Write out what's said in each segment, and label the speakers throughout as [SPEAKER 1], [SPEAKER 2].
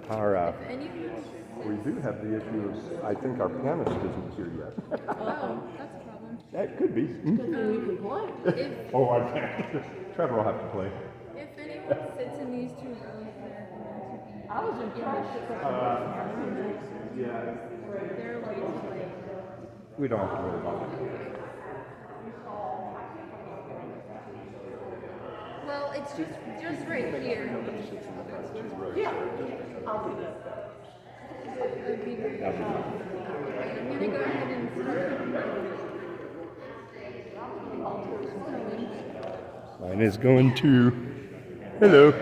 [SPEAKER 1] Our,
[SPEAKER 2] If anyone
[SPEAKER 1] we do have the issue of, I think our pianist isn't here yet.
[SPEAKER 2] oh, that's a problem.
[SPEAKER 1] That could be.
[SPEAKER 3] Good thing we can play.
[SPEAKER 2] If
[SPEAKER 1] Oh, I can't. Trevor will have to play.
[SPEAKER 2] if anyone sits in these 2 rows,
[SPEAKER 3] I was impressed at
[SPEAKER 1] Yeah.
[SPEAKER 2] they're way too late.
[SPEAKER 1] We don't have to worry about it.
[SPEAKER 2] Well, it's just right here.
[SPEAKER 1] Nobody sits in the front 2 rows.
[SPEAKER 3] Yeah, I'll do that.
[SPEAKER 2] That'd be great.
[SPEAKER 1] That'd be fine.
[SPEAKER 2] I'm gonna go ahead and
[SPEAKER 1] Mine is going to. Hello.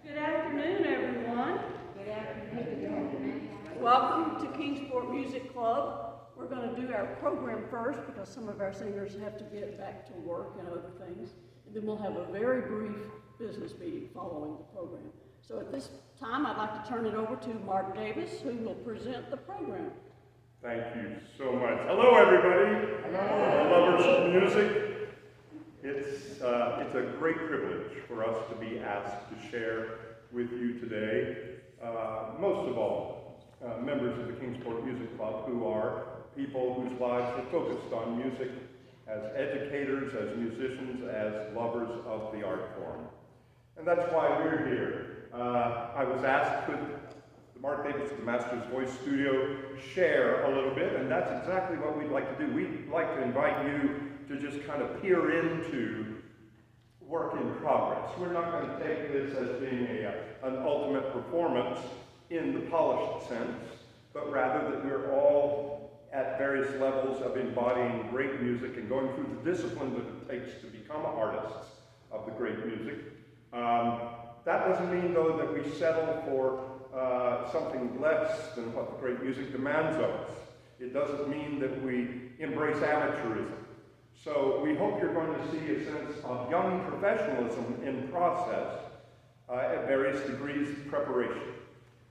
[SPEAKER 3] Good afternoon, everyone. Welcome to Kingsport Music Club. We're going to do our program first because some of our singers have to get back to work and other things. And then we'll have a very brief business meeting following the program. So at this time, I'd like to turn it over to Mark Davis, who will present the program.
[SPEAKER 4] Thank you so much. Hello, everybody. Hello. Lovers of music. It's a great privilege for us to be asked to share with you today. Most of all, members of the Kingsport Music Club, who are people whose lives are focused on music as educators, as musicians, as lovers of the art form. And that's why we're here. I was asked, could Mark Davis of the Master's Voice Studio share a little bit, and that's exactly what we'd like to do. We'd like to invite you to just kind of peer into work in progress. We're not going to take this as being an ultimate performance in the polished sense, but rather that we're all at various levels of embodying great music and going through the discipline that it takes to become artists of the great music. That doesn't mean, though, that we settle for something less than what the great music demands of us. It doesn't mean that we embrace amateurism. So we hope you're going to see a sense of young professionalism in process at various degrees of preparation.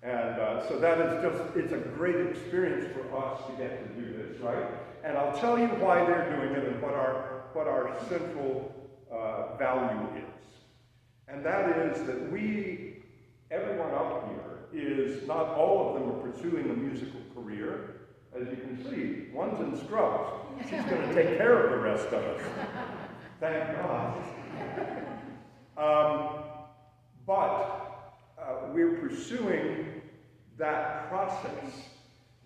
[SPEAKER 4] And so that is it's a great experience for us to get to do this, right? And I'll tell you why they're doing it and what our central value is. And that is that everyone up here is, not all of them are pursuing a musical career. As you can see, one's in scrubs. She's going to take care of the rest of us. Thank God. But we're pursuing that process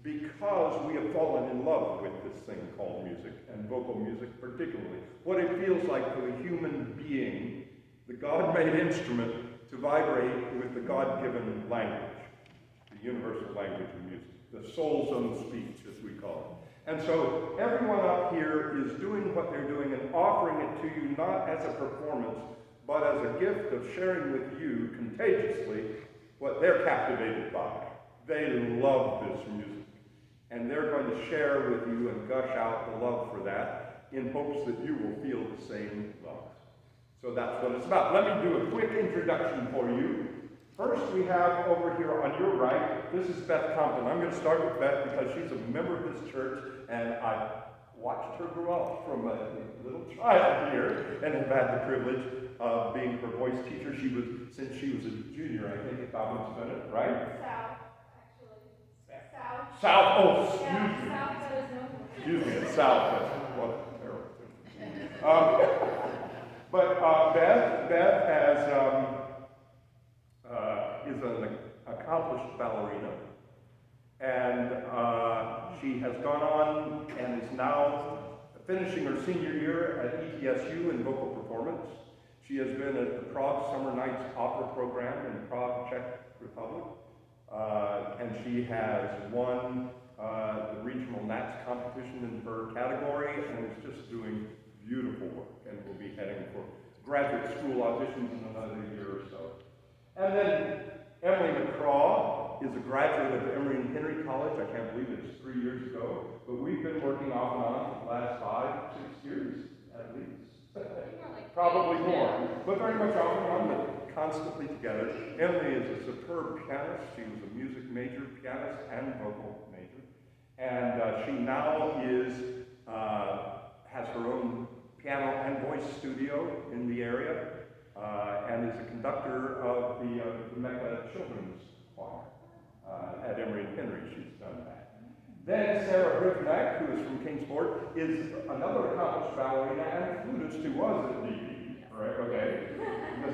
[SPEAKER 4] because we have fallen in love with this thing called music, and vocal music particularly. What it feels like for the human being, the God-made instrument, to vibrate with the God-given language, the universal language of music, the soul's own speech, as we call it. And so everyone up here is doing what they're doing and offering it to you not as a performance, but as a gift of sharing with you contagiously what they're captivated by. They love this music. And they're going to share with you and gush out the love for that in hopes that you will feel the same love. So that's what it's about. Let me do a quick introduction for you. First, we have over here on your right, this is Beth Compton. I'm going to start with Beth because she's a member of this church, and I watched her grow up from a little child here and have had the privilege of being her voice teacher. Since she was a junior, I think, at Bowman's Bennett, right?
[SPEAKER 2] South, actually. South.
[SPEAKER 4] South, oh, excuse
[SPEAKER 2] Yeah,
[SPEAKER 4] me.
[SPEAKER 2] South, that is no.
[SPEAKER 4] Excuse me, it's South, that's what, terrible. But Beth has, is an accomplished ballerina. And she has gone on and is now finishing her senior year at ETSU in vocal performance. She has been at the Prague Summer Nights Opera Program in Prague, Czech Republic. And she has won the regional NATS competition in her category and is just doing beautiful work and will be heading for graduate school auditions in another year or so. And then Emily McCraw is a graduate of Emory and Henry College. I can't believe it's 3 years ago, but we've been working off and on for the last 5, 6 years at least. Probably more, but very much off and on, but constantly together. Emily is a superb pianist. She was a music major, pianist, and vocal major. And she now has her own piano and voice studio in the area, and is a conductor of the Mecca Children's Choir at Emory and Henry. She's done that. Then Sarah Ricknack, who is from Kingsport, is another accomplished ballerina and flutist who was at DB, right? Okay.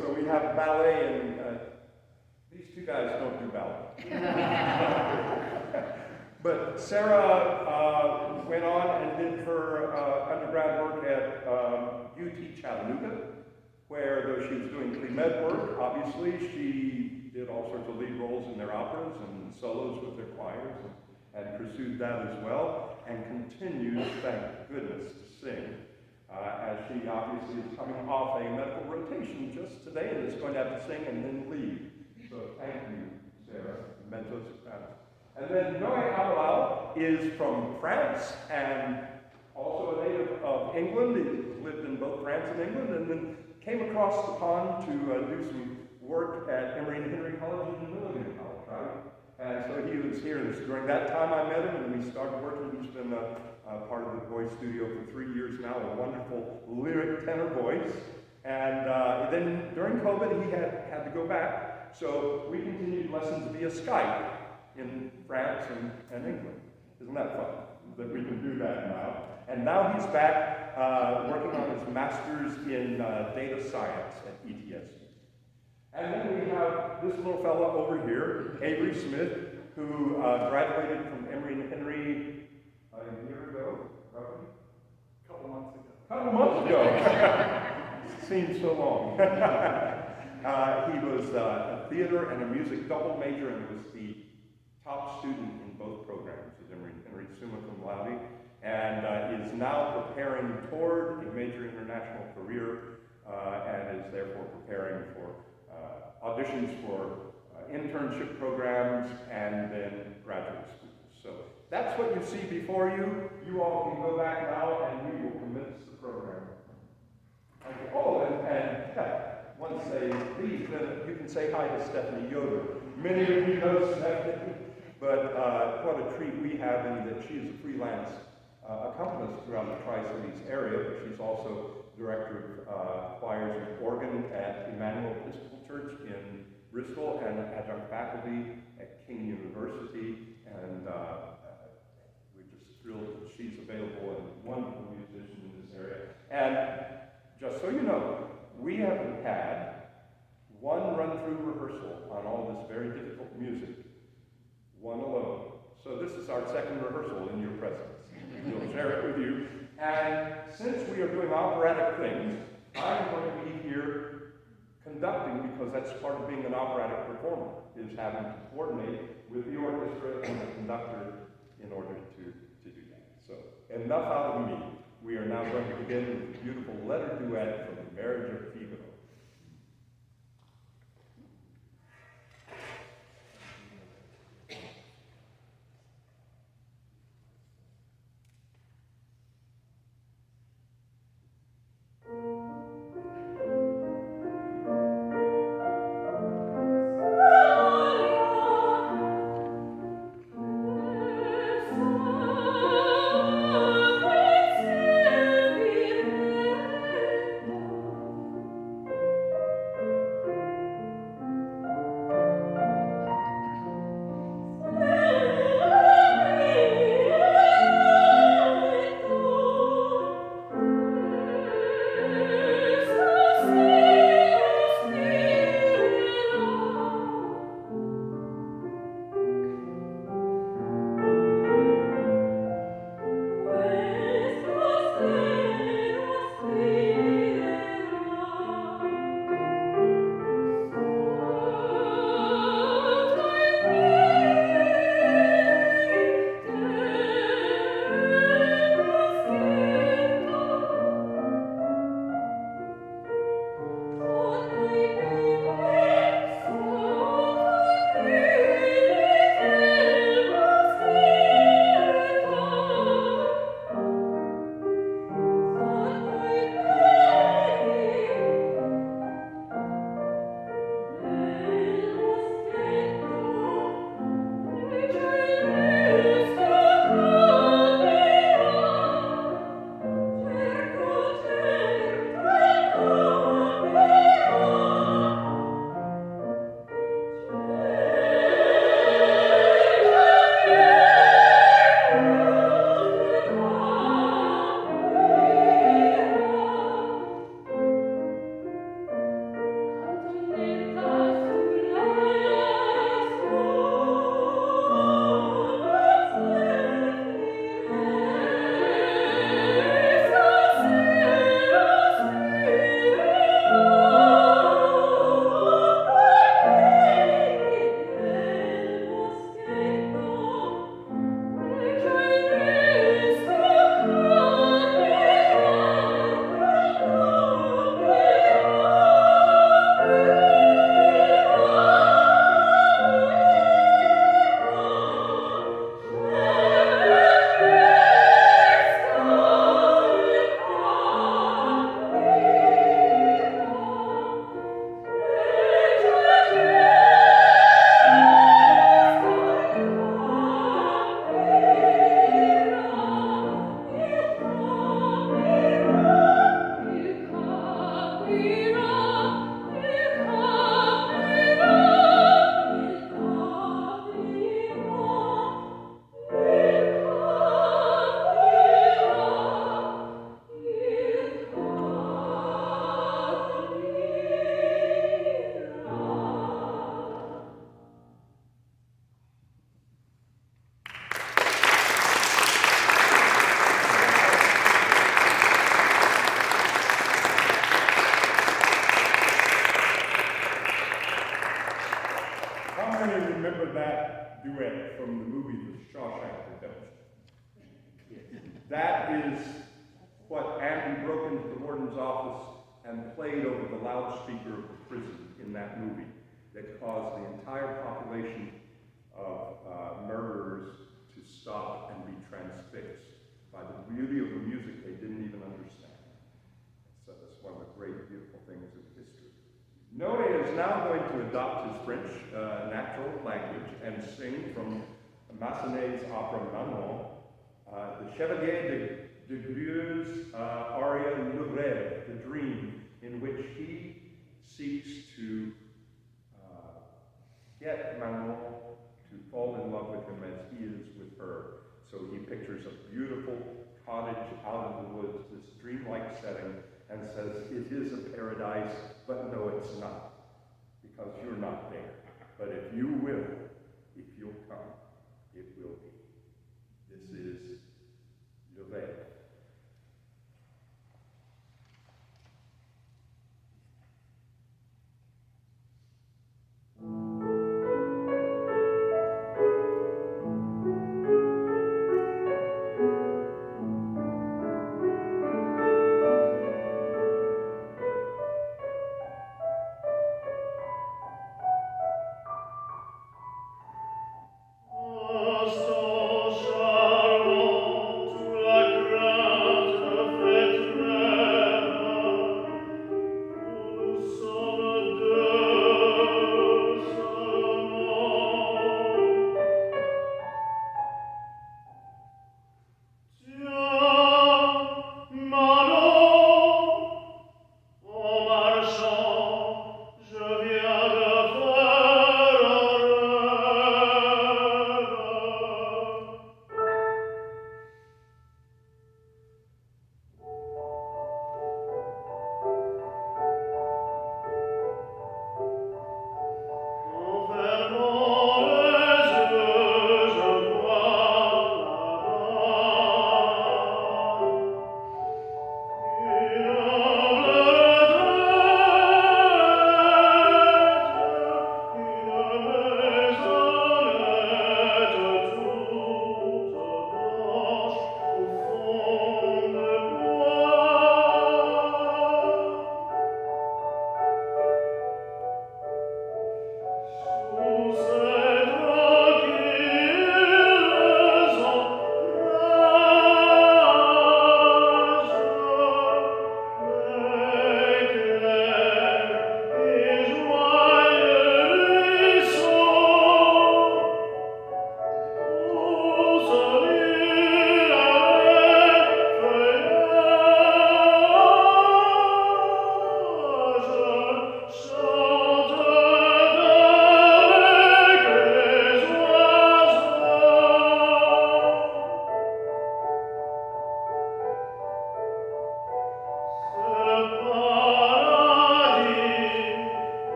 [SPEAKER 4] So we have ballet, and these two guys don't do ballet. But Sarah went on and did her undergrad work at UT Chattanooga, where though she was doing pre-med work, obviously, she did all sorts of lead roles in their operas and solos with their choirs, and pursued that as well, and continues, thank goodness, to sing, as she obviously is coming off a medical rotation just today and is going to have to sing and then leave. So thank you, Sarah, mezzo soprano. And then Noé Amalal is from France and also a native of England. He lived in both France and England, and then came across the pond to do some work at Emory and Henry College and Milligan College, right? And so he was here, and during that time I met him, and we started working. He's been a part of the voice studio for 3 years now, a wonderful lyric tenor voice. And then during COVID, he had to go back, so we continued lessons via Skype in France and England. Isn't that fun, that we can do that now? And now he's back working on his master's in data science at ETSU. And then we have this little fella over here, Avery Smith, who graduated from Emory and Henry a year ago, roughly?
[SPEAKER 5] A couple months ago.
[SPEAKER 4] Couple months ago. Seems so long. He was a theater and a music double major and was the top student in both programs at Emory and Henry, summa cum laude, and is now preparing toward a major international career and is therefore preparing for auditions for internship programs and then graduate schools. So that's what you see before you. You all can go back now and we will commence the program. Okay. Oh, and once they leave, then you can say hi to Stephanie Yoder. Many of you know Stephanie, but what a treat we have in that she is a freelance accompanist throughout the Tri-Cities area, but she's also director of choirs and organ at Emmanuel Episcopal Church in Bristol and adjunct faculty at King University, and we're just thrilled that she's available and a wonderful musician in this area. And just so you know, we haven't had one run-through rehearsal on all this very difficult music, one alone. So this is our second rehearsal in your presence. We'll share it with you. And since we are doing operatic things, I'm going to be here conducting, because that's part of being an operatic performer, is having to coordinate with the orchestra and the conductor in order to do that. So enough out of me. We are now going to begin with a beautiful letter duet from The Marriage of Figaro. That is what Andy broke into the warden's office and played over the loudspeaker of the prison in that movie that caused the entire population of murderers to stop and be transfixed by the beauty of the music they didn't even understand. So that's one of the great, beautiful things of history. Noé is now going to adopt his French natural language and sing from Massenet's opera Manon, the Chevalier de Grieux's aria Le Rêve, the dream, in which he seeks to get Manon to fall in love with him as he is with her. So he pictures a beautiful cottage out in the woods, this dreamlike setting, and says, it is a paradise, but no, it's not, because you're not there. But if you will, if you'll come, it will be. This is Le Rêve.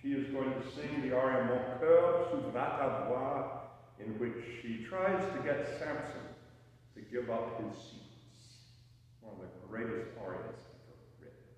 [SPEAKER 4] She is going to sing the aria Mon cœur s'ouvra ta voix, in which she tries to get Samson to give up his secrets. One of the greatest arias ever written.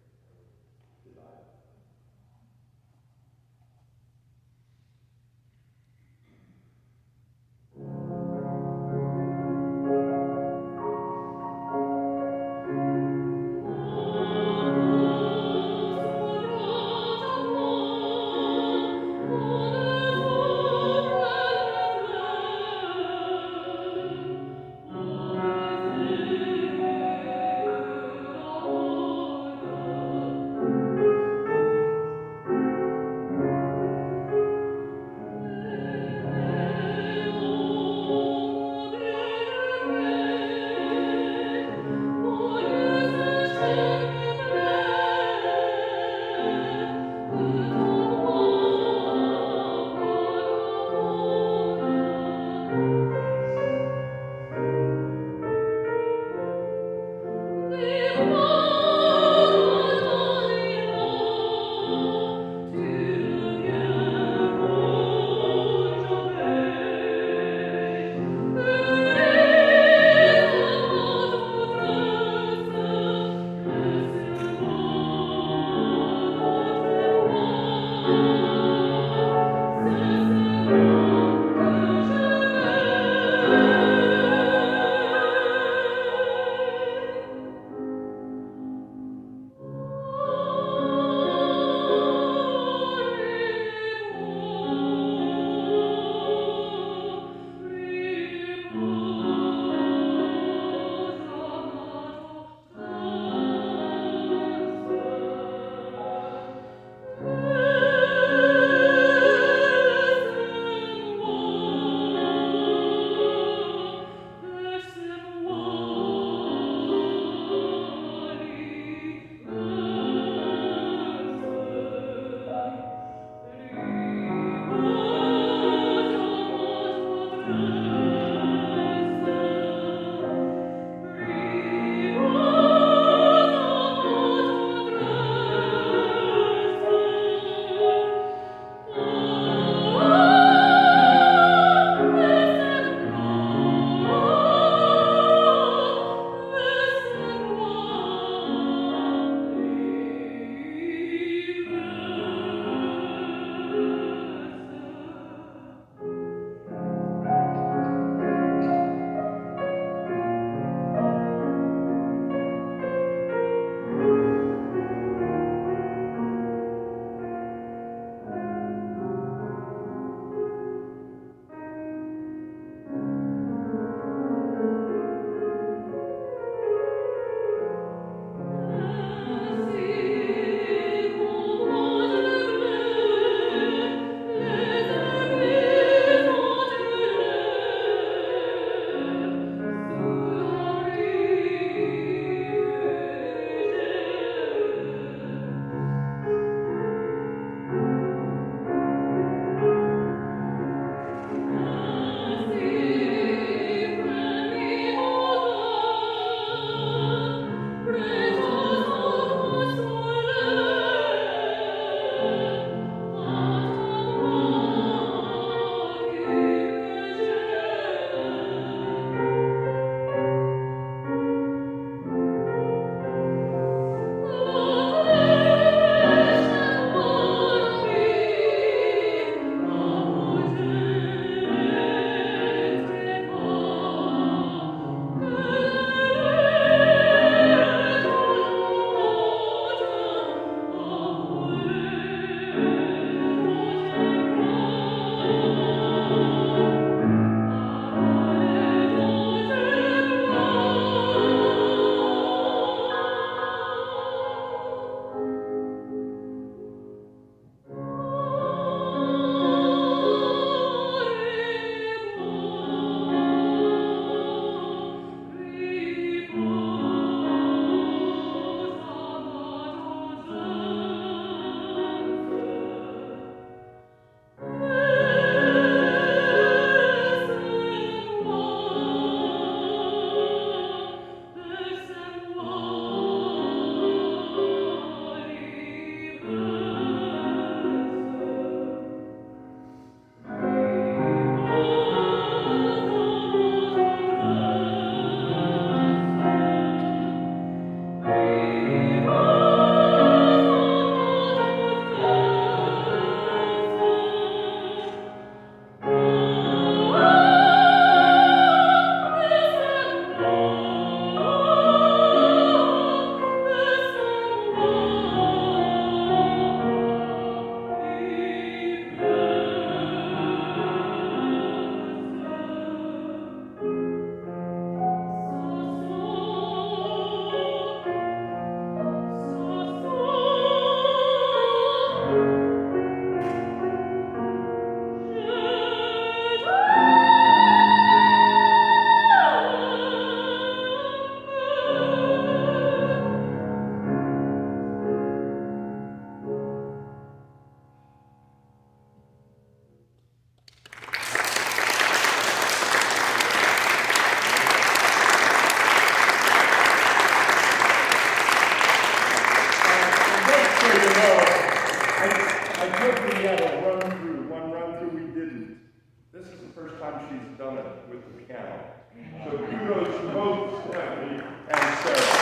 [SPEAKER 4] So kudos to both Stephanie and Sarah.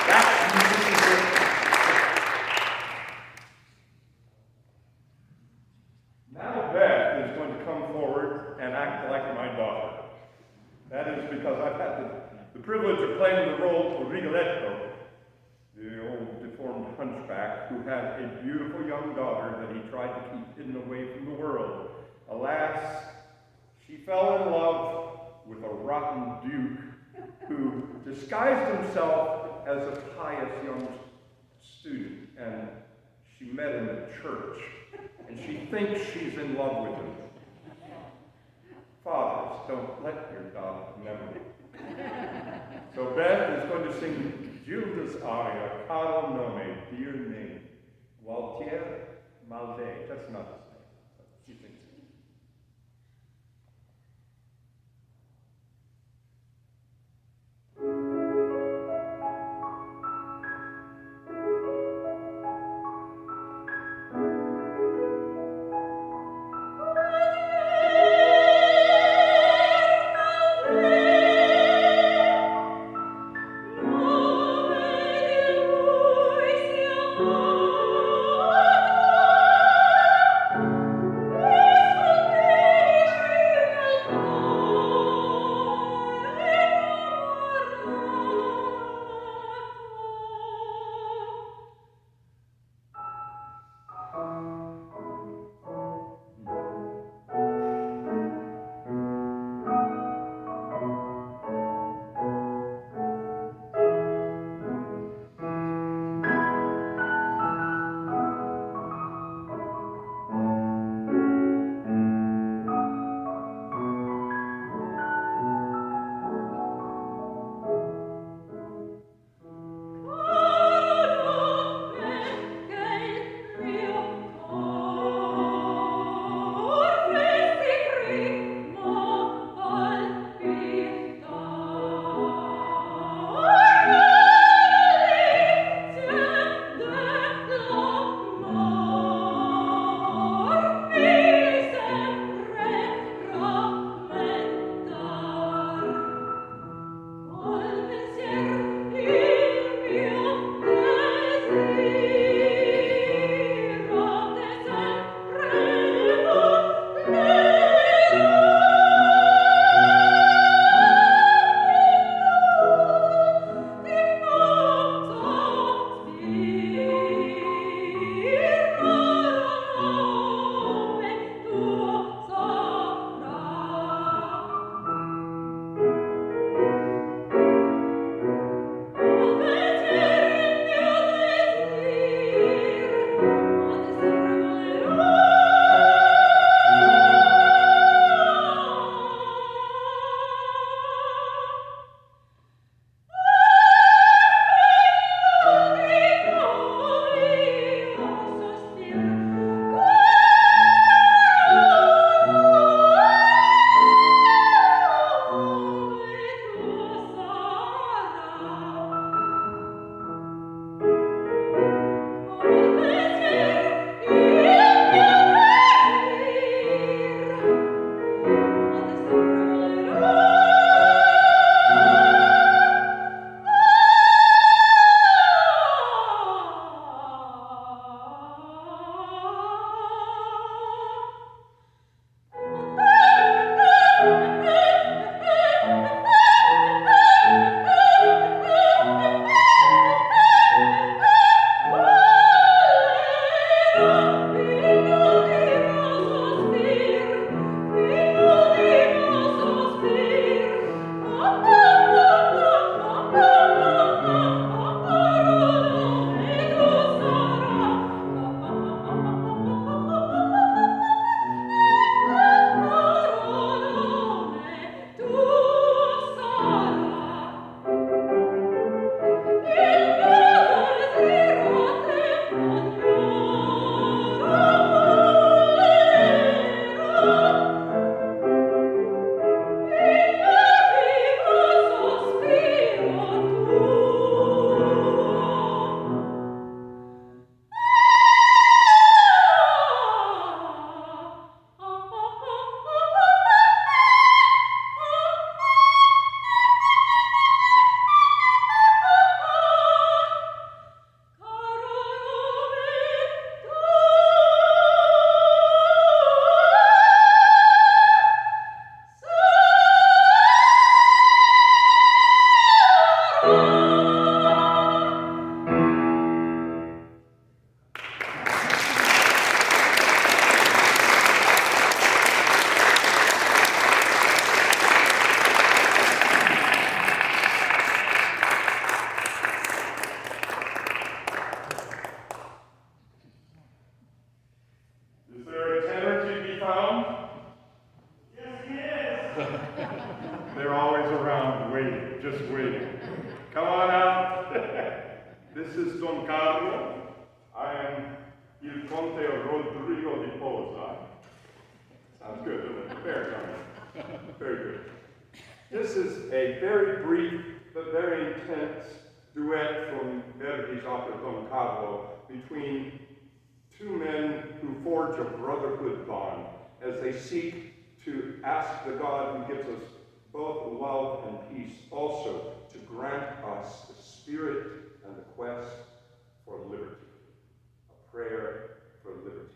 [SPEAKER 4] That's musicianship. Now Beth is going to come forward and act like my daughter. That is because I've had the privilege of playing the role of Rigoletto, the old deformed hunchback who had a beautiful young daughter that he tried to keep hidden away from the world. Alas, she fell in love with a rotten duke who disguised himself as a pious young student, and she met him at church, and she thinks she's in love with him. Fathers, don't let your daughter never. So Beth is going to sing Gilda's aria, Caro Nome, Dear Name, Waltier Malde. That's not his name. She sings it.
[SPEAKER 2] Oh,
[SPEAKER 4] Don Carlo. I am Il Conte Rodrigo di Posa. Sounds good, doesn't it? Very nice. Very good. This is a very brief but very intense duet from Verdi's opera Don Carlo between two men who forge a brotherhood bond as they seek to ask the God who gives us both love and peace also to grant us the spirit and the quest for liberty. A prayer for liberty.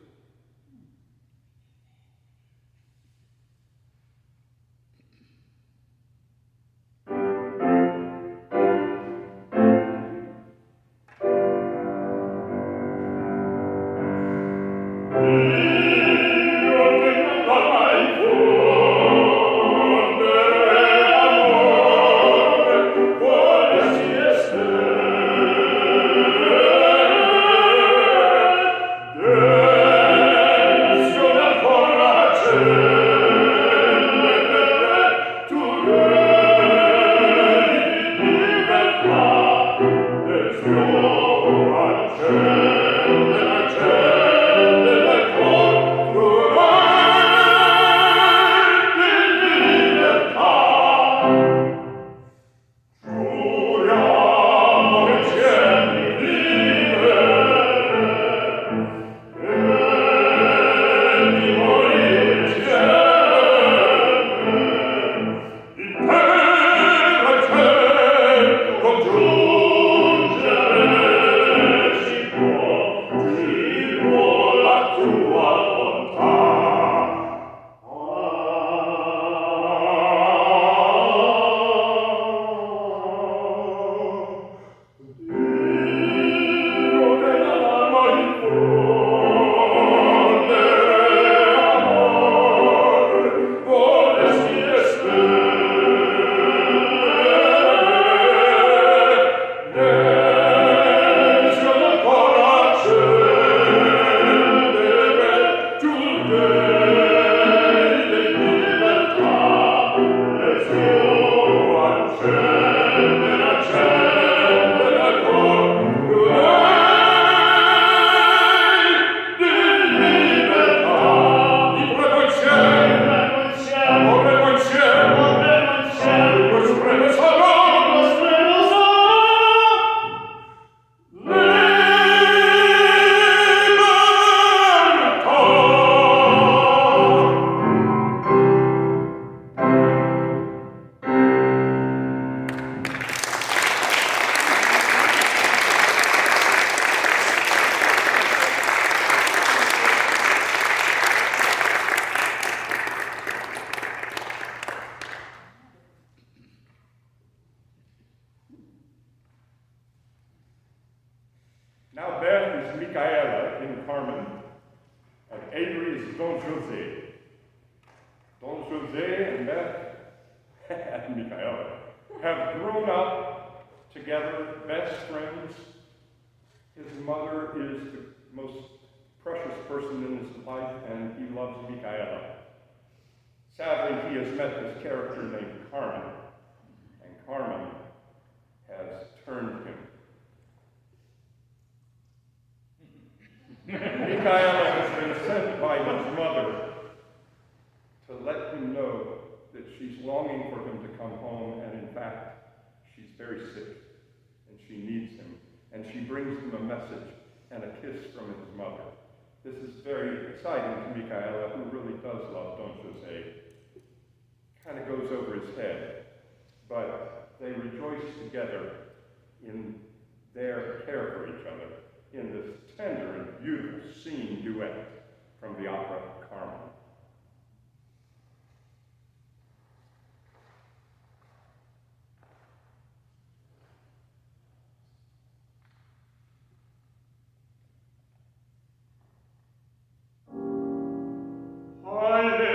[SPEAKER 4] Now Beth is Micaela in Carmen, and Avery is Don Jose. Don Jose and Beth and Micaela have grown up together, best friends. His mother is the most precious person in his life, and he loves Micaela. Sadly, he has met this character named Carmen, and Carmen has turned him. Micaela has been sent by his mother to let him know that she's longing for him to come home, and in fact, she's very sick, and she needs him. And she brings him a message and a kiss from his mother. This is very exciting to Micaela, who really does love Don Jose. Kind of goes over his head, but they rejoice together in their care for each other in this tender and beautiful scene duet from the opera Carmen.
[SPEAKER 2] Messager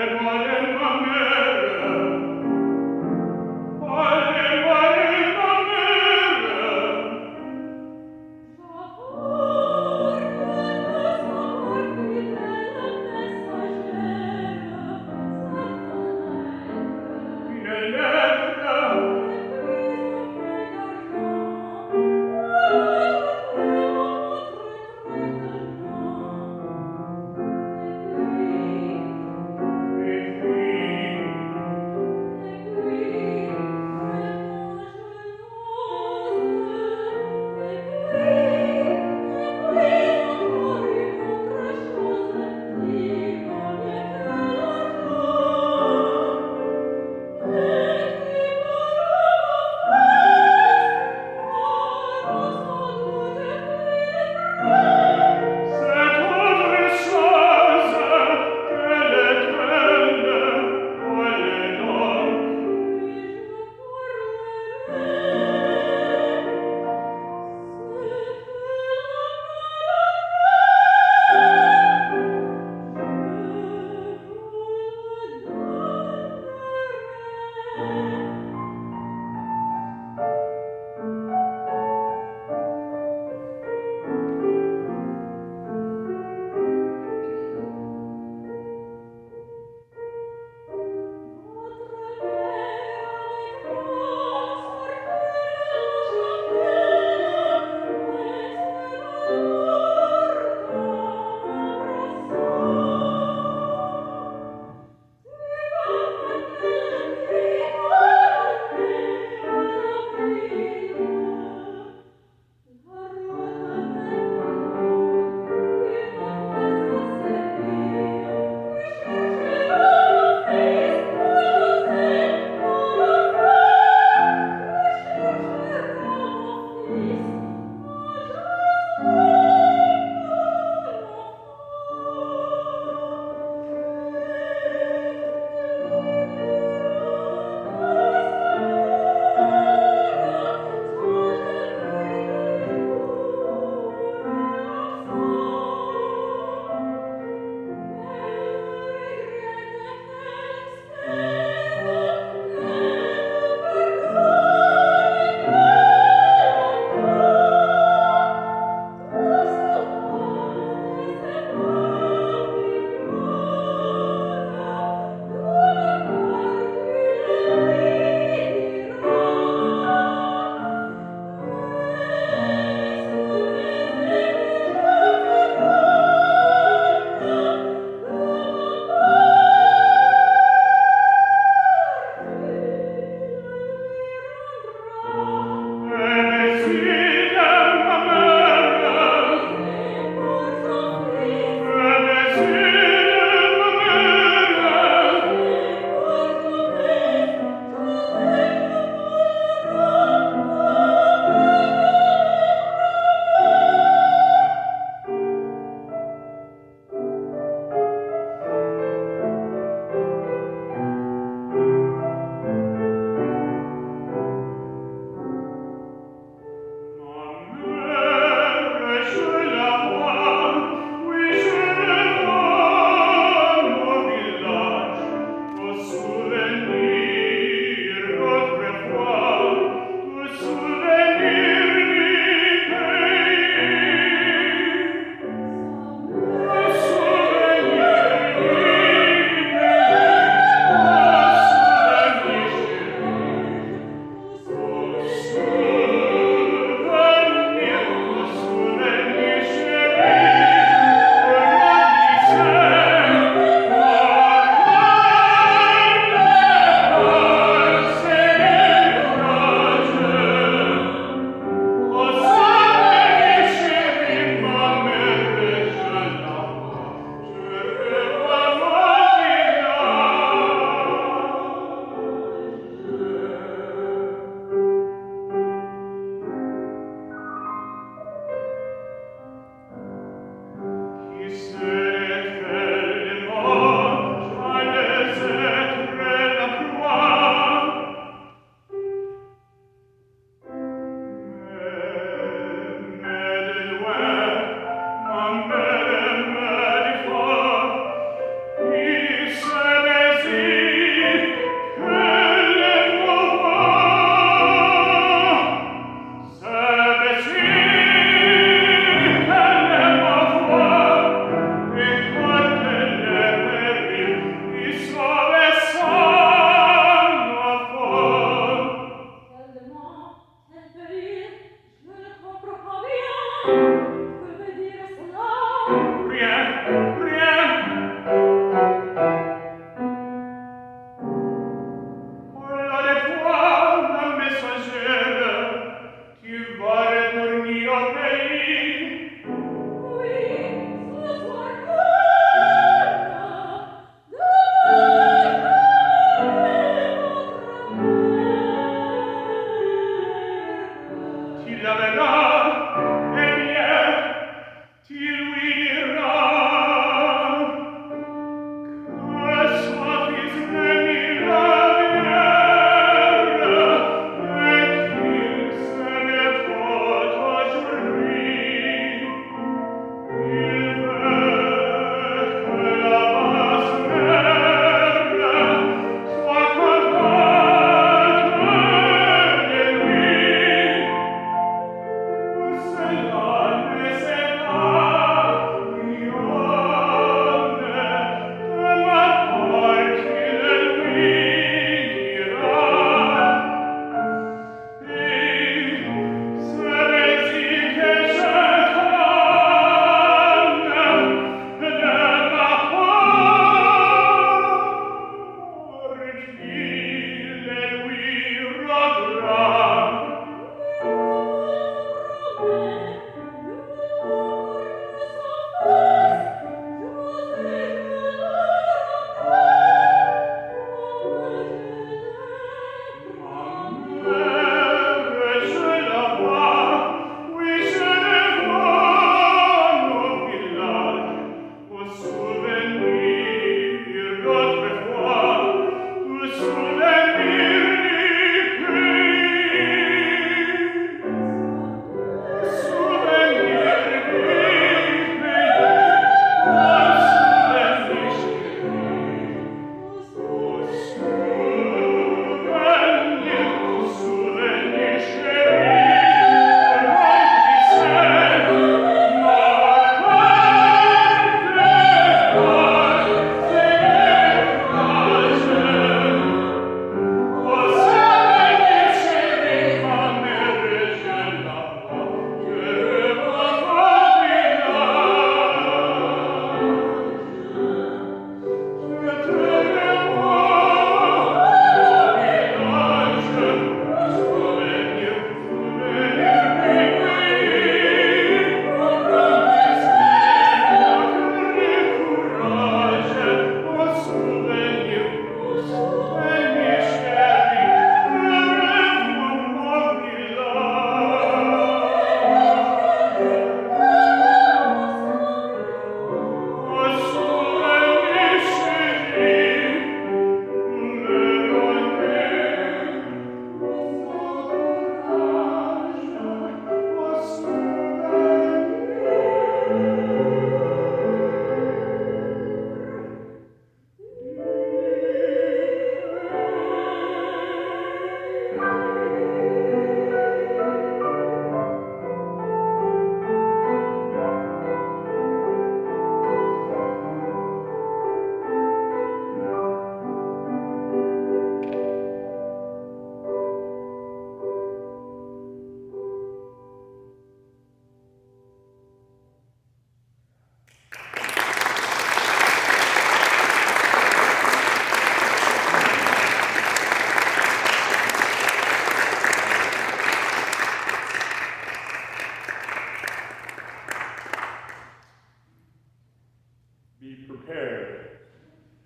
[SPEAKER 4] be prepared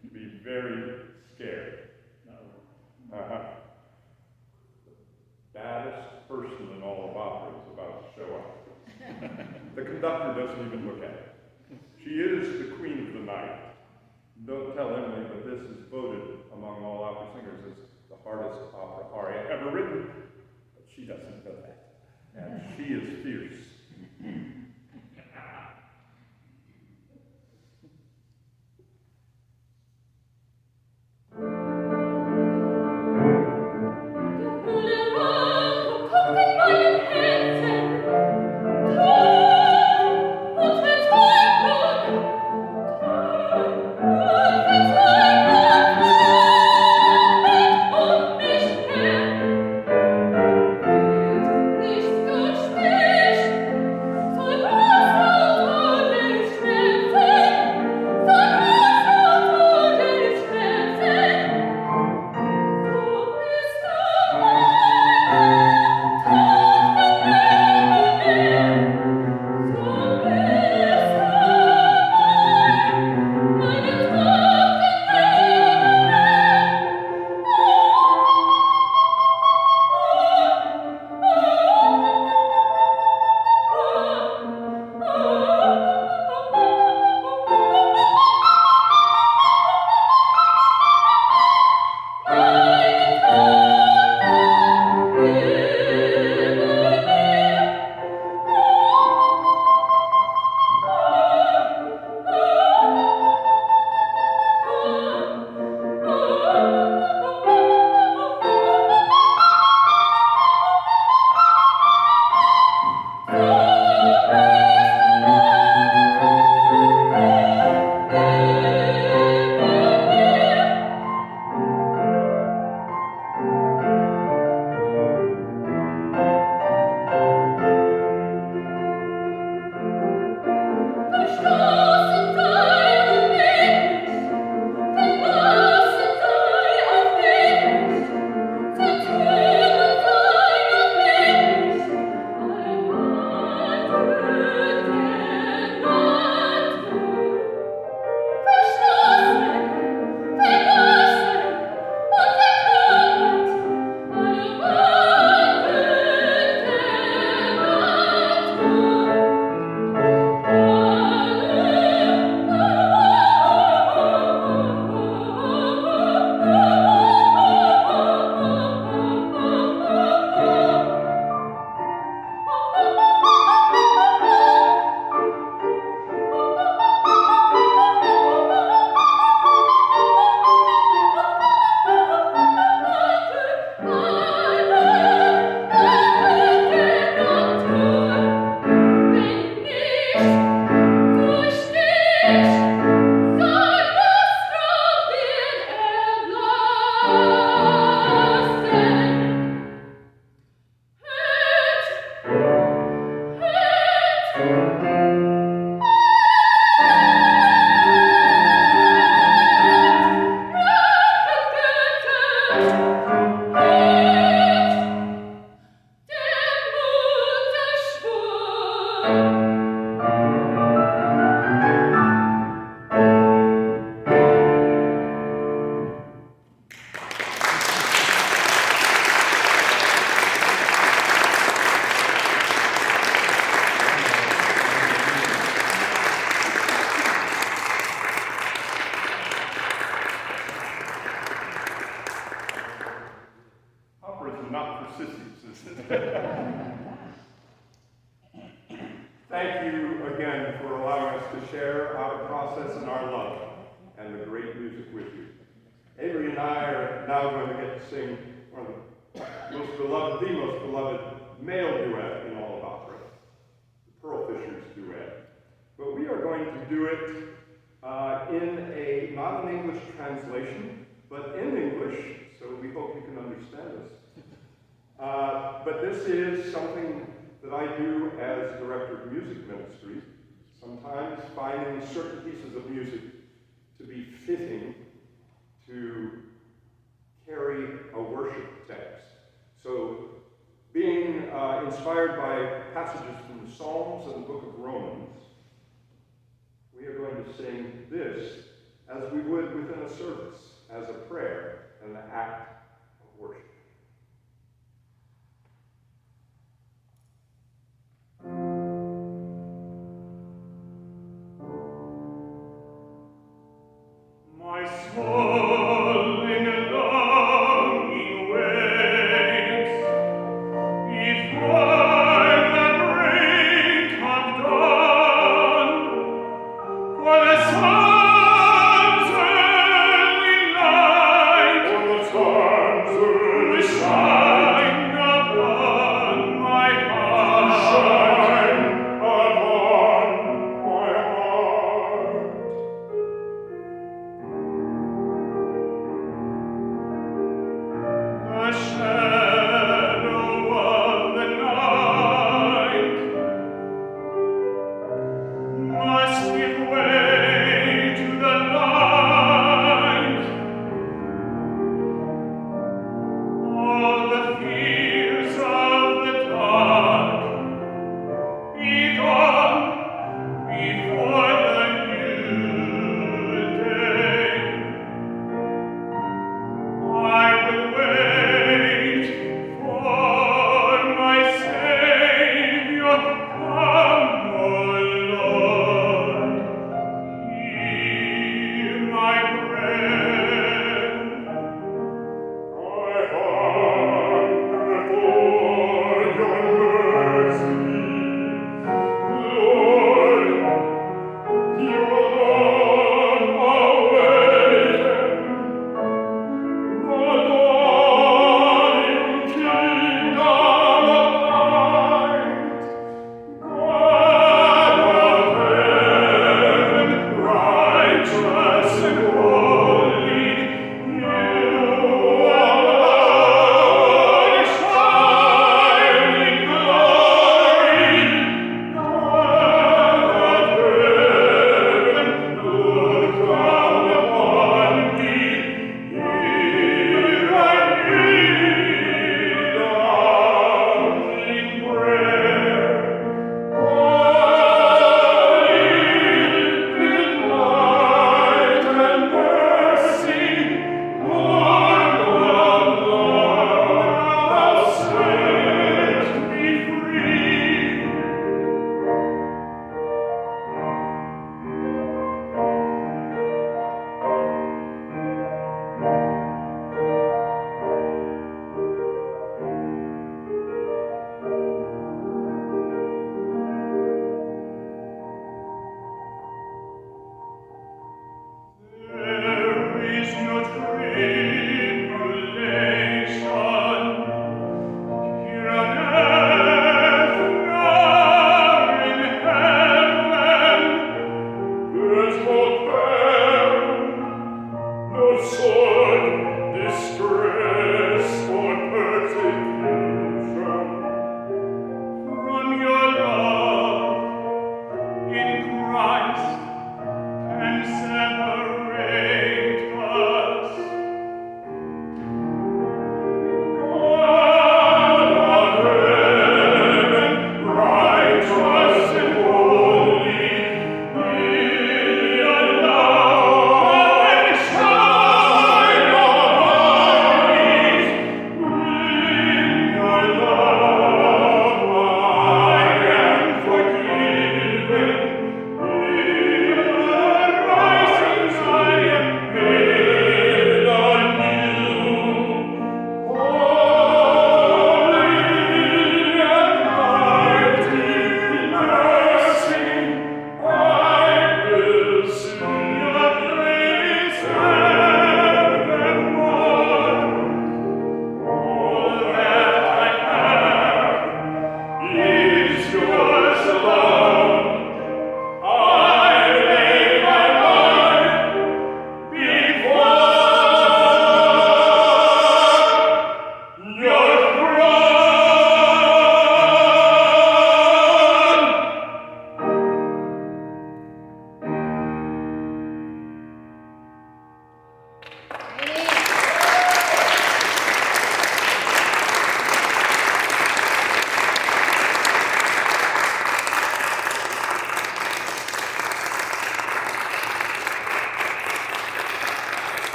[SPEAKER 4] to be very scared. Uh-huh. The baddest person in all of opera is about to show up. The conductor doesn't even look at it. She is the queen of the night. Don't tell Emily, but this is voted among all opera singers as the hardest opera aria ever written. But she doesn't know that. And she is fierce. Not for sissies, is it? Thank you again for allowing us to share our process and our love and the great music with you. Avery and I are now going to get to sing one of the most beloved male duet in all of opera, the Pearl Fishers duet. But we are going to do it in not an English translation, but in English, so we hope you can understand us. But this is something that I do as director of music ministry, sometimes finding certain pieces of music to be fitting to carry a worship text. So being inspired by passages from the Psalms and the book of Romans, we are going to sing this as we would within a service, as a prayer and an act of worship.
[SPEAKER 6] My swelling and longing waves, if I that brink have done, for the sun's early light, shine upon my heart.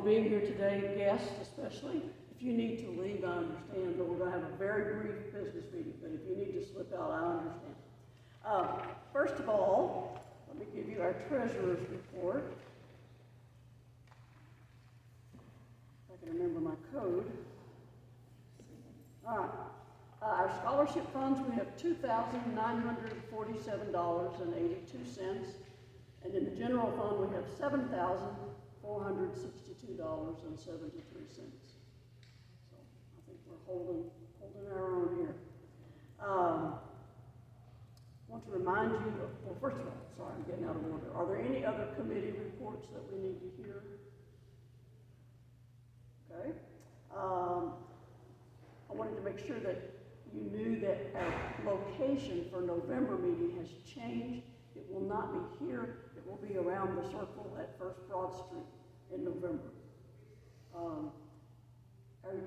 [SPEAKER 3] for being here today, guests especially. If you need to leave, I understand, but we're going to have a very brief business meeting. But if you need to slip out, I understand. First of all, let me give you our treasurer's report. If I can remember my code. All right. Our scholarship funds, we have $2,947.82. And in the general fund, we have $7,462.73. So I think we're holding our own here. I want to remind you, well, first of all, sorry, I'm getting out of order. Are there any other committee reports that we need to hear? Okay. I wanted to make sure that you knew that our location for November meeting has changed. It will not be here. It will be around the circle at First Broad Street in November. Our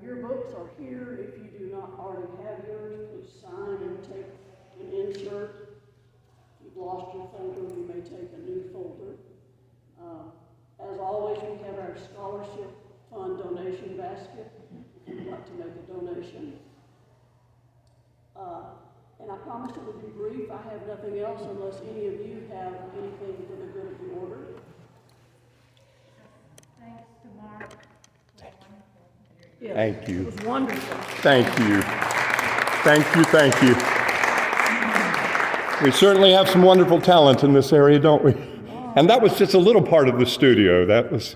[SPEAKER 3] yearbooks are here. If you do not already have yours, please sign and take an insert. If you've lost your folder, you may take a new folder. As always, we have our scholarship fund donation basket if you'd like to make a donation. And I promised it would be brief. I have nothing else unless any of you have anything for the good of the order.
[SPEAKER 2] Thanks to Mark.
[SPEAKER 3] Yes,
[SPEAKER 1] Thank you.
[SPEAKER 3] It was wonderful.
[SPEAKER 1] Thank you. Thank you, thank you. We certainly have some wonderful talent in this area, don't we? And that was just a little part of the studio. That was,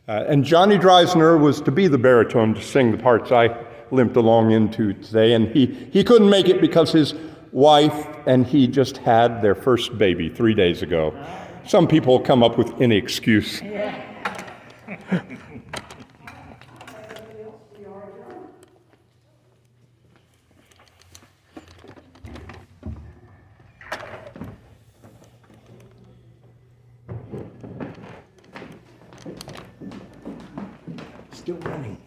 [SPEAKER 1] and Johnny Dreisner was to be the baritone to sing the parts I limped along into today, and he couldn't make it because his wife and he just had their first baby 3 days ago. Some people come up with any excuse.
[SPEAKER 3] Yeah.
[SPEAKER 1] Still running.